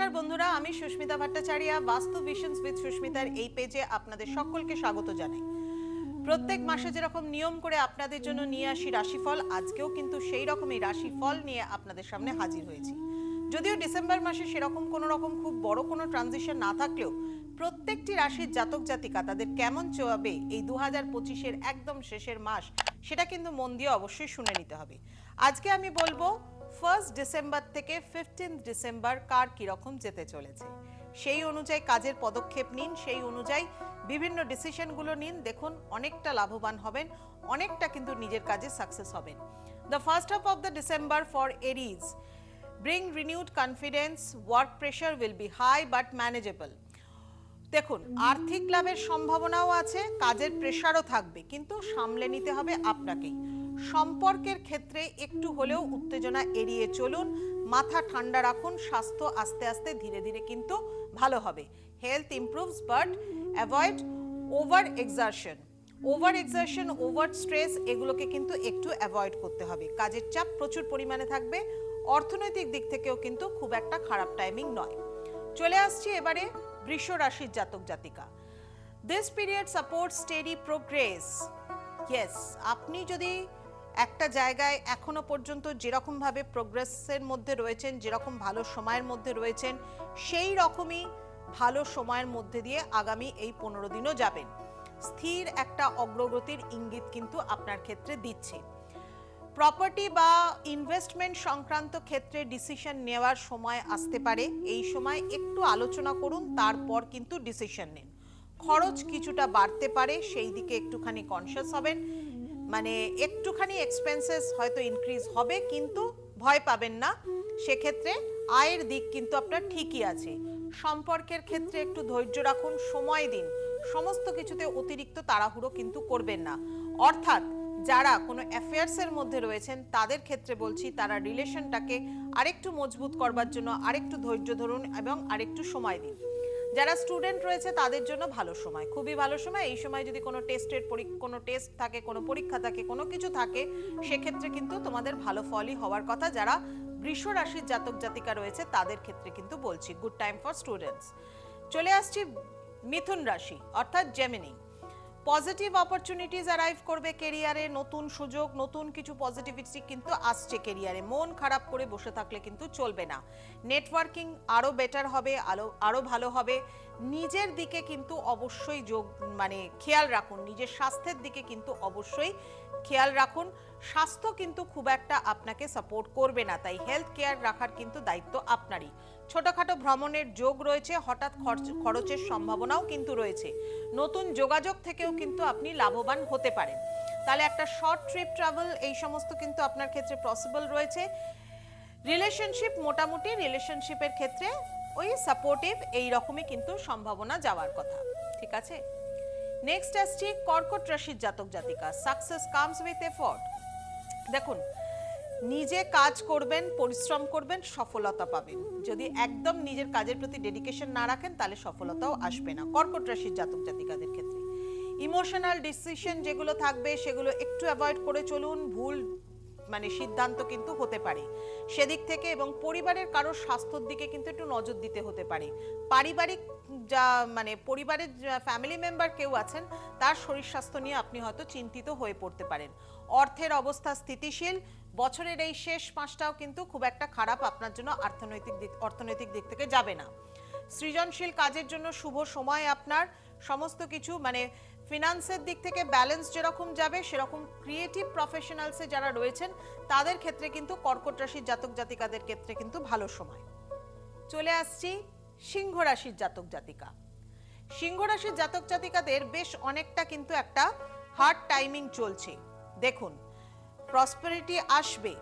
নমস্কার বন্ধুরা, আমি সুস্মিতা ভট্টাচার্য। বাস্তু ভিশনস উইথ সুস্মিতার এই পেজে আপনাদের সকলকে স্বাগত জানাই। প্রত্যেক মাসে যেরকম নিয়ম করে আপনাদের জন্য নিয়ে আসি রাশিফল, আজকেও কিন্তু সেই রকমই রাশিফল নিয়ে আপনাদের সামনে হাজির হয়েছি। যদিও ডিসেম্বর মাসে সেরকম কোনো রকম খুব বড় কোনো ট্রানজিশন না থাকলেও প্রত্যেকটি রাশির জাতক জাতিকা তাদের কেমন চলবে এই 2025-এর একদম শেষের মাস, সেটা কিন্তু মন দিয়ে অবশ্যই শুনে নিতে হবে। আজকে আমি বলবো 1 ডিসেম্বর থেকে 15 ডিসেম্বর কার কিরকম যেতে চলেছে, সেই অনুযায়ী কাজের পদক্ষেপ নিন, সেই অনুযায়ী বিভিন্ন ডিসিশনগুলো নিন। দেখুন, অনেকটা লাভবান হবেন, অনেকটা কিন্তু নিজের কাজে সাকসেস হবেন। The first half of the December for এরিজ bring renewed confidence, work pressure will be high but manageable. দেখুন, আর্থিক লাভের সম্ভাবনাও আছে, কাজের প্রেশারও থাকবে, কিন্তু সামলে নিতে হবে আপনাকেই। সম্পর্কের ক্ষেত্রে একটু হলেও উত্তেজনা এড়িয়ে চলুন, মাথা ঠান্ডা রাখুন, স্বাস্থ্য আস্তে আস্তে ধীরে ধীরে কিন্তু ভালো হবে। Health improves but avoid over exertion. Over stress এগুলোকে কিন্তু একটু অ্যাভয়েড করতে হবে। কাজের চাপ প্রচুর পরিমাণে থাকবে, অর্থনৈতিক দিক থেকেও কিন্তু খুব একটা খারাপ টাইমিং নয়। চলে আসছি এবারে বৃষ রাশির জাতক জাতিকা। This period support steady progress. Yes, আপনি যদি একটা জায়গায় এখনো পর্যন্ত যেরকম ভাবে প্রোগ্রেসের মধ্যে রয়েছেন, যেরকম ভালো সময়ের মধ্যে রয়েছেন, সেই রকমই ভালো সময়ের মধ্যে দিয়ে আগামী এই 15 দিনও যাবেন। স্থির একটা অগ্রগতির ইঙ্গিত কিন্তু আপনার ক্ষেত্রে দিচ্ছে। প্রপার্টি বা ইনভেস্টমেন্ট সংক্রান্ত ক্ষেত্রে ডিসিশন নেওয়ার সময় আসতে পারে। এই সময় একটু আলোচনা করুন, তারপর কিন্তু ডিসিশন নিন। খরচ কিছুটা বাড়তে পারে, সেই দিকে একটুখানি কনসিয়াস হবেন। মানে একটুখানি এক্সপেন্সেস হয়তো ইনক্রিজ হবে, কিন্তু ভয় পাবেন না। সেক্ষেত্রে আয়ের দিক কিন্তু আপনার ঠিকই আছে। সম্পর্কের ক্ষেত্রে একটু ধৈর্য রাখুন, সময় দিন। সমস্ত কিছুতে অতিরিক্ত তাড়াহুড়ো কিন্তু করবেন না। অর্থাৎ যারা কোনো অ্যাফেয়ার্সের মধ্যে রয়েছেন তাদের ক্ষেত্রে বলছি, তারা রিলেশনটাকে আরেকটু মজবুত করবার জন্য আরেকটু ধৈর্য ধরুন এবং আরেকটু সময় দিন। যারা স্টুডেন্ট রয়েছে তাদের জন্য ভালো সময়, খুবই ভালো সময়। এই সময় যদি কোনো টেস্ট থাকে, কোনো পরীক্ষা থাকে, কোনো কিছু থাকে, সেক্ষেত্রে কিন্তু তোমাদের ভালো ফলই হওয়ার কথা। যারা বৃষ রাশির জাতক জাতিকা রয়েছে তাদের ক্ষেত্রে কিন্তু বলছি গুড টাইম ফর স্টুডেন্টস। চলে আসছি মিথুন রাশি অর্থাৎ জেমিনি। পজিটিভ অপরচুনিটিজ অ্যারাইভ করবে কেরিয়ারে, নতুন সুযোগ, নতুন কিছু পজিটিভিটি কিন্তু আসছে কেরিয়ারে। মন খারাপ করে বসে থাকলে কিন্তু চলবে না। নেটওয়ার্কিং আরও বেটার হবে, আরও ভালো হবে। নিজের দিকে কিন্তু অবশ্যই খেয়াল রাখুন, নিজের স্বাস্থ্যের দিকে কিন্তু অবশ্যই খেয়াল রাখুন। স্বাস্থ্য কিন্তু খুব একটা আপনাকে সাপোর্ট করবে না, তাই হেলথ কেয়ার রাখার কিন্তু দায়িত্ব আপনারই। ছোটখাটো ভ্রমণের যোগ রয়েছে, হঠাৎ খরচের সম্ভাবনাও কিন্তু রয়েছে। নতুন যোগাযোগ থেকেও কিন্তু আপনি লাভবান হতে পারেন। তাহলে একটা শর্ট ট্রিপ ট্রাভেল এই সমস্ত কিন্তু আপনার ক্ষেত্রে পসিবল রয়েছে। রিলেশনশিপ, মোটামুটি রিলেশনশিপের ক্ষেত্রে ওই সাপোর্টিভ এই রকমই কিন্তু সম্ভাবনা যাওয়ার কথা। ঠিক আছে, নেক্সট আসছি কর্কট রাশির জাতক জাতিকা। Success comes with effort. দেখুন, নিজে কাজ করবেন, পরিশ্রম করবেন, সফলতা পাবেন। যদি একদম নিজের কাজের প্রতি ডেডিকেশন না রাখেন তাহলে সফলতাও আসবে না কর্কট রাশির জাতক জাতিকাদের ক্ষেত্রে। ইমোশনাল ডিসিশন যেগুলো থাকবে সেগুলো একটু অ্যাভয়েড করে চলুন, ভুল সিদ্ধান্ত কিন্তু হতে পারে সেদিক থেকে। এবং পরিবারের কারোর স্বাস্থ্যের দিকে কিন্তু একটু নজর দিতে হতে পারে। পারিবারিক পরিবারের ফ্যামিলি মেম্বার কেউ আছেন, তার শরীর স্বাস্থ্য নিয়ে আপনি হয়তো চিন্তিত হয়ে পড়তে পারেন। অর্থের অবস্থা স্থিতিশীল। বছরের এই শেষ মাসটাও কিন্তু খুব একটা খারাপ আপনার জন্য অর্থনৈতিক দিক থেকে যাবে না। সৃজনশীল কাজের জন্য শুভ সময় আপনার। সমস্ত কিছু ফিনান্সের দিক থেকে ব্যালেন্স যেরকম যাবে, সেরকম ক্রিয়েটিভ প্রফেশনালসে যারা রয়েছেন তাদের ক্ষেত্রে কিন্তু কর্কট রাশির জাতক জাতিকাদের ক্ষেত্রে কিন্তু ভালো সময়। চলে আসছি সিংহ রাশির জাতক জাতিকা। সিংহ রাশির জাতক জাতিকাদের বেশ অনেকটা কিন্তু একটা হার্ড টাইমিং চলছে। দেখুন, প্রসপেরিটি আসবে,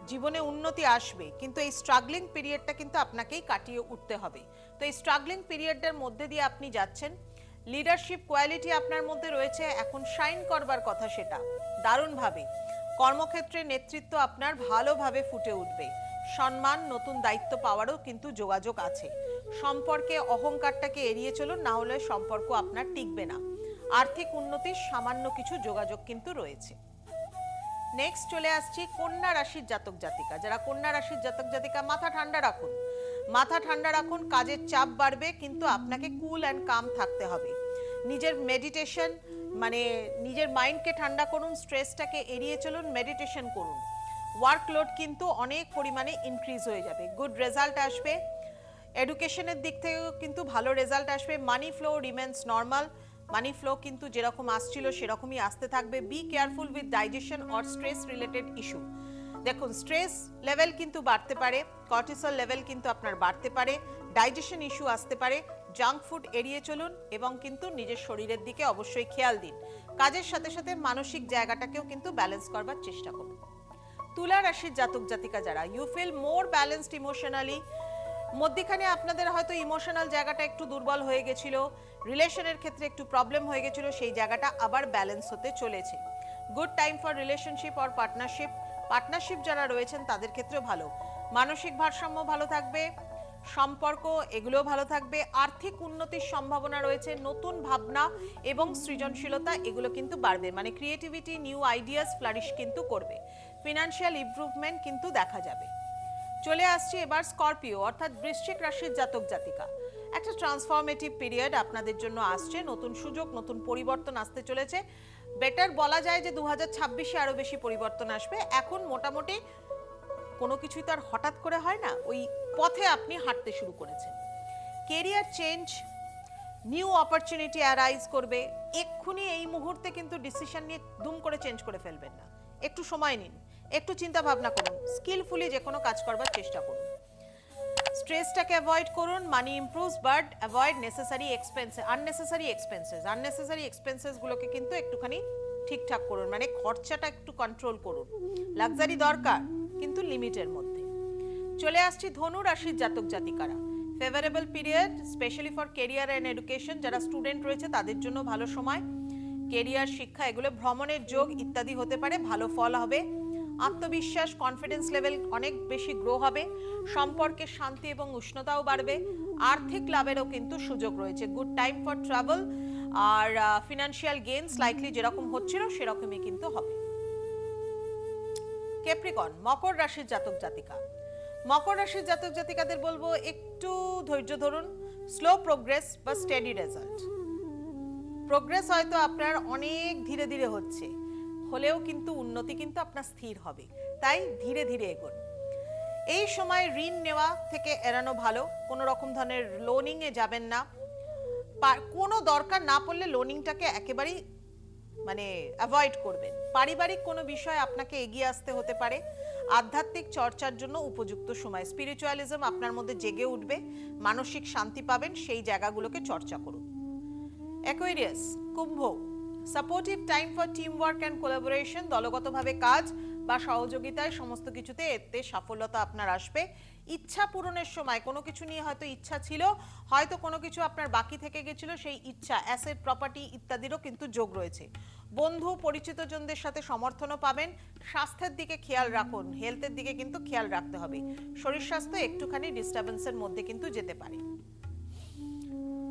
জীবনে উন্নতি আসবে, কিন্তু এই স্ট্রাগলিং পিরিয়ডটা কিন্তু আপনাকেই কাটিয়ে উঠতে হবে। তো এই স্ট্রাগলিং পিরিয়ডের মধ্যে দিয়ে আপনি যাচ্ছেন। লিডারশিপ কোয়ালিটি আপনার মধ্যে রয়েছে, এখন শাইন করবার কথা সেটা দারুণভাবে। কর্মক্ষেত্রে নেতৃত্ব আপনার ভালোভাবে ফুটে উঠবে। সম্মান, নতুন দায়িত্ব পাওয়ারও কিন্তু যোগাযোগ আছে। সম্পর্কে অহংকারটাকে এড়িয়ে চলুন, না হলে সম্পর্ক আপনার টিকবে না। আর্থিক উন্নতির সামান্য কিছু যোগাযোগ কিন্তু রয়েছে। নেক্সট চলে আসছি কন্যা রাশির জাতক জাতিকা। যারা কন্যা রাশির জাতক জাতিকা, মাথা ঠান্ডা রাখুন। মাথা ঠান্ডা রাখুন, কাজের চাপ বাড়বে কিন্তু আপনাকে কুল অ্যান্ড কাম থাকতে হবে। নিজের মেডিটেশন মানে নিজের মাইন্ডকে ঠান্ডা করুন, স্ট্রেসটাকে এড়িয়ে চলুন, মেডিটেশন করুন। ওয়ার্কলোড কিন্তু অনেক পরিমাণে ইনক্রিজ হয়ে যাবে, গুড রেজাল্ট আসবে। এডুকেশনের দিক থেকেও কিন্তু ভালো রেজাল্ট আসবে। মানি ফ্লো রিমেন্স নর্মাল, মানি ফ্লো কিন্তু যেরকম আসছিল সেরকমই আসতে থাকবে। Be careful with digestion or stress related issue. দেখুন স্ট্রেস লেভেল কিন্তু বাড়তে পারে, কর্টিসল লেভেল কিন্তু আপনার বাড়তে পারে, ডাইজেশন ইস্যু আসতে পারে। জাঙ্ক ফুড এড়িয়ে চলুন এবং কিন্তু নিজের শরীরের দিকে অবশ্যই খেয়াল দিন। কাজের সাথে সাথে মানসিক জায়গাটাকেও কিন্তু ব্যালেন্স করবার চেষ্টা করুন। তুলা রাশির জাতক জাতিকা যারা, you feel more balanced emotionally. মধ্যখানে আপনাদের হয়তো ইমোশনাল জায়গাটা একটু দুর্বল হয়ে গেছিল, রিলেশনের ক্ষেত্রে একটু প্রবলেম হয়ে গেছিল, সেই জায়গাটা আবার ব্যালেন্স হতে চলেছে। Good time for relationship or partnership. Partnership যারা রয়েছেন তাদের ক্ষেত্রেও ভালো। মানসিক ভারসাম্য ভালো থাকবে, সম্পর্ক এগুলো ভালো থাকবে। আর্থিক উন্নতির সম্ভাবনা রয়েছে, নতুন ভাবনা এবং সৃজনশীলতা এগুলো কিন্তু বাড়বে, মানে ক্রিয়েটিভিটি, নিউ আইডিয়াস ফ্লারিশ কিন্তু করবে। ফিনান্সিয়াল ইমপ্রুভমেন্ট কিন্তু দেখা যাবে। চলে আসছি এবার স্করপিও অর্থাৎ বৃশ্চিক রাশির জাতক জাতিকা। একটা ট্রান্সফরমেটিভ পিরিয়ড আপনাদের জন্য আসছে, নতুন সুযোগ, নতুন পরিবর্তন আসতে চলেছে। বেটার বলা যায় যে 2026-এ আরো বেশি পরিবর্তন আসবে। এখন মোটামুটি কোনো কিছুই তো আর হঠাৎ করে হয় না, ওই পথে আপনি হাঁটতে শুরু করেছেন। Career change, new opportunity arise করবে। এক্ষুনি এই মুহূর্তে কিন্তু ডিসিশন নিয়ে দুম করে চেঞ্জ করে ফেলবেন না, একটু সময় নিন, একটু চিন্তা ভাবনা করুন, স্কিলফুলি যে কোনো কাজ করবার চেষ্টা করুন। স্ট্রেসটাকে অ্যাভয়েড করুন। Money improves but avoid necessary expenses, unnecessary এক্সপেন্সেসগুলোকে কিন্তু একটুখানি ঠিকঠাক করুন, মানে খরচাটা একটু কন্ট্রোল করুন। লাক্সারি দরকার কিন্তু লিমিটের মধ্যে। চলে আসছি ধনু রাশির জাতক জাতিকারা। Favourable period specially for career and education. যারা স্টুডেন্ট রয়েছে তাদের জন্য ভালো সময়। কেরিয়ার, শিক্ষা এগুলো, ভ্রমণের যোগ ইত্যাদি হতে পারে, ভালো ফল হবে। আত্মবিশ্বাস, কনফিডেন্স লেভেল অনেক বেশি গ্রো হবে। সম্পর্কে শান্তি এবং উষ্ণতাও বাড়বে। আর্থিক লাভেরও কিন্তু সুযোগ রয়েছে। গুড টাইম ফর ট্রাভেল আর ফিনান্সিয়াল গেইন স্লাইটলি যেরকম হচ্ছিল সেরকমই কিন্তু হবে। ক্যাপ্রিকন মকর রাশির জাতক জাতিকা। মকর রাশির জাতক জাতিকাদের বলবো একটু ধৈর্য ধরুন। স্লো প্রোগ্রেস বা স্টেডি রেজাল্ট। প্রোগ্রেস হয়তো আপনার অনেক ধীরে ধীরে হচ্ছে, হলেও কিন্তু উন্নতি কিন্তু আপনার স্থির হবে, তাই ধীরে ধীরে এগোন। এই সময় ঋণ নেওয়া থেকে এড়ানো ভালো, কোনো রকম ধরনের লোনিংয়ে যাবেন না। কোনো দরকার না পড়লে লোনিংটাকে একেবারেই মানে অ্যাভয়েড করবেন। পারিবারিক কোনো বিষয় আপনাকে এগিয়ে আসতে হতে পারে। আধ্যাত্মিক চর্চার জন্য উপযুক্ত সময়, স্পিরিচুয়ালিজম আপনার মধ্যে জেগে উঠবে, মানসিক শান্তি পাবেন, সেই জায়গাগুলোকে চর্চা করুন। অ্যাকুয়ারিয়াস কুম্ভ, supportive time for team work and collaboration. দলগতভাবে কাজ বা সহযোগিতায় সমস্ত কিছুতে এতে সাফল্যতা আপনার আসবে। ইচ্ছা পূরণের সময়, কোনো কিছু নিয়ে হয়তো ইচ্ছা ছিল, হয়তো কোনো কিছু আপনার বাকি থেকে গেছিল, সেই ইচ্ছা, অ্যাসেট, প্রপার্টি ইত্যাদিরও কিন্তু যোগ রয়েছে। বন্ধু পরিচিতজনদের সাথে সমর্থনও পাবেন। স্বাস্থ্যের দিকে খেয়াল রাখুন, হেলথের দিকে কিন্তু খেয়াল রাখতে হবে। শরীর স্বাস্থ্য একটুখানি ডিস্টারবেন্সের মধ্যে কিন্তু যেতে পারে।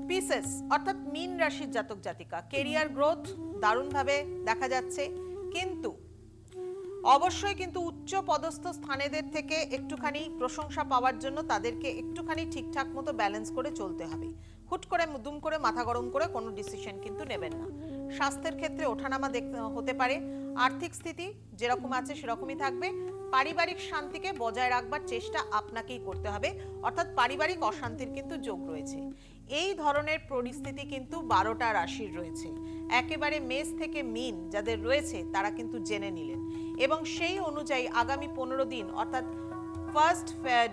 পিসেস অর্থাৎ মীন রাশির জাতক জাতিকা। কেরিয়ার গ্রোথ দারুণভাবে দেখা যাচ্ছে, কিন্তু অবশ্যই কিন্তু উচ্চ পদস্থ স্থানেদের থেকে একটুখানি প্রশংসা পাওয়ার জন্য তাদেরকে একটুখানি ঠিকঠাক মতো ব্যালেন্স করে চলতে হবে। হুট করে দুম করে মাথা গরম করে কোনো ডিসিশন কিন্তু নেবেন না। স্বাস্থ্যের ক্ষেত্রে ওঠানামা হতে পারে। আর্থিক স্থিতি যেরকম আছে সেরকমই থাকবে। পারিবারিক শান্তিকে বজায় রাখবার চেষ্টা আপনাকেই করতে হবে, অর্থাৎ পারিবারিক অশান্তির কিন্তু যোগ রয়েছে। এই ধরনের পরিস্থিতি কিন্তু 12টা রাশির রয়েছে, একেবারে মেষ থেকে মীন যাদের রয়েছে তারা কিন্তু জেনে নিলেন, এবং সেই অনুযায়ী আগামী 15 দিন অর্থাৎ 1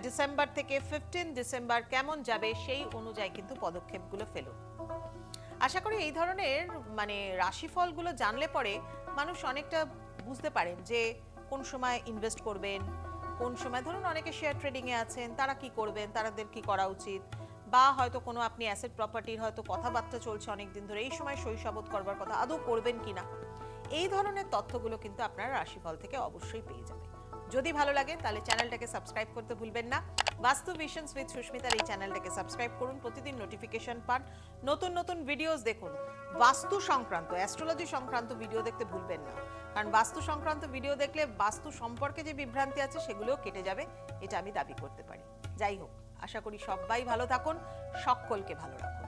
ডিসেম্বর থেকে 15 ডিসেম্বর কেমন যাবে সেই অনুযায়ী কিন্তু পদক্ষেপগুলো ফেলুন। আশা করি এই ধরনের মানে রাশিফলগুলো জানলে পরে মানুষ অনেকটা বুঝতে পারেন যে কোন সময় ইনভেস্ট করবেন, কোন সময় ধরুন অনেকে শেয়ার ট্রেডিংয়ে আছেন, তারা কি করবেন, তাদের কি করা উচিত, বা হয়তো কোনো আপনি অ্যাসেট প্রপার্টির হয়তো কথাবার্তা চলছে অনেক দিন ধরে, এই সময় শৈশাবোধ করবার কথা আদৌ করবেন কিনা, এই ধরনের তথ্যগুলো কিন্তু আপনারা রাশিফল থেকে অবশ্যই পেয়ে যাবেন। যদি ভালো লাগে তাহলে চ্যানেলটাকে সাবস্ক্রাইব করতে ভুলবেন না। বাস্তু ভিশনস উইথ সুস্মিতার এই চ্যানেলটাকে সাবস্ক্রাইব করুন, প্রতিদিন নোটিফিকেশন পান, নতুন নতুন ভিডিওস দেখুন। বাস্তু সংক্রান্ত, অ্যাস্ট্রোলজি সংক্রান্ত ভিডিও দেখতে ভুলবেন না, কারণ বাস্তু সংক্রান্ত ভিডিও দেখলে বাস্তু সম্পর্কে যে বিভ্রান্তি আছে সেগুলোও কেটে যাবে, এটা আমি দাবি করতে পারি। যাই হোক, আশা করি সবাই ভালো থাকুন, সকলকে ভালো রাখুন।